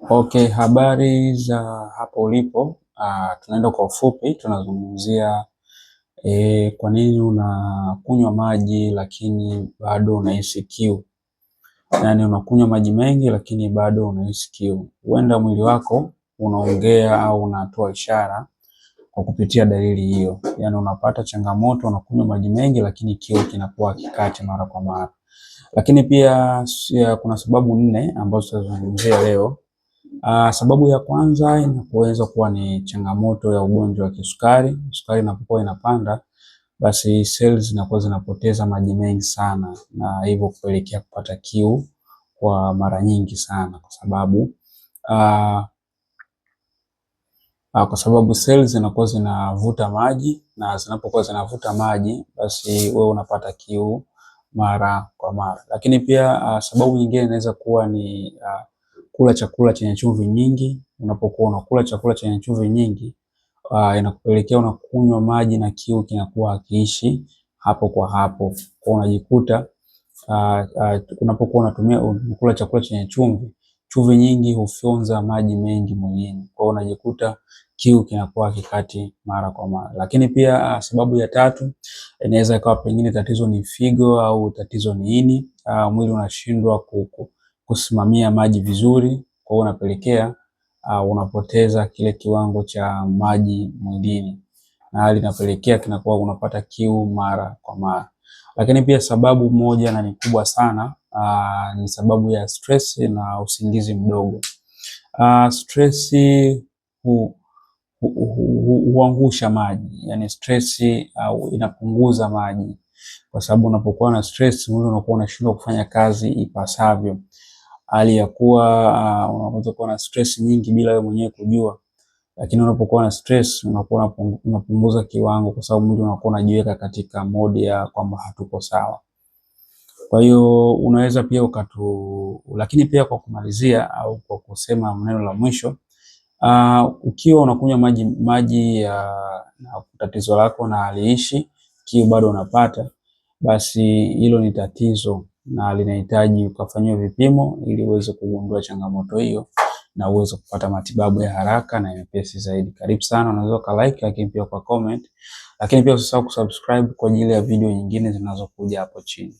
Okay, habari za hapo ulipo. Tunaenda kwa ufupi, tunazungumzia kwa nini unakunywa maji lakini bado unahisi kiu. Yaani unakunywa maji mengi lakini bado unahisi kiu. Huenda mwili wako unaongea au unatoa ishara kwa kupitia dalili hiyo. Yaani unapata changamoto, unakunywa maji mengi lakini kiu kinakuwa hakikati mara kwa mara. Lakini pia kuna sababu 4 ambazo tutazungumzia leo. Sababu ya kwanza inaweza kuwa ni changamoto ya ugonjwa wa kisukari. Sukari inapokuwa inapanda, basi cells zinakuwa zinapoteza maji mengi sana, na hivyo kupelekea kupata kiu kwa mara nyingi sana, kwa sababu cells zinakuwa zinavuta maji, na zinapokuwa zinavuta maji, basi wewe unapata kiu mara kwa mara. Lakini pia sababu nyingine inaweza kuwa ni kula chakula chenye chumvi nyingi. Unapokuwa unakula chakula chenye chumvi nyingi, inakupelekea unakunywa maji na kiu kinakuwa hakiishi hapo kwa hapo. Kwa unajikuta unapokuwa unakula chakula chenye chumvi nyingi hufyonza maji mengi mwilini. Kwa unajikuta kiu kinakuwa hakikati mara kwa mara. Lakini pia sababu ya 3 inaweza ikawa pengine tatizo ni figo au tatizo ni ini. Mwili unashindwa kusimamia maji vizuri, kwa hiyo unapelekea unapoteza kile kiwango cha maji mwilini, na hali inapelekea kinakuwa unapata kiu mara kwa mara. Lakini pia sababu moja na ni kubwa sana ni sababu ya stress na usingizi mdogo. Stress huangusha maji, yani stress inapunguza maji, kwa sababu unapokuwa na stress mwili unakuwa unashindwa kufanya kazi ipasavyo. Hali ya kuwa unaweza kuwa na stress nyingi bila wewe mwenyewe kujua, lakini unapokuwa na stress unakuwa unapunguza kiwango, kwa sababu mwili unakuwa unajiweka katika mode ya kwamba hatuko sawa. Kwa hiyo unaweza pia lakini pia kwa kumalizia au kwa kusema neno la mwisho, ukiwa unakunywa maji na tatizo lako na haliishi, kiu bado unapata, basi hilo ni tatizo na linahitaji ukafanyiwe vipimo ili uweze kugundua changamoto hiyo na uweze kupata matibabu ya haraka na mepesi zaidi. Karibu sana, unaweza like, lakini pia kwa comment, lakini pia usisahau kusubscribe kwa ajili ya video nyingine zinazokuja hapo chini.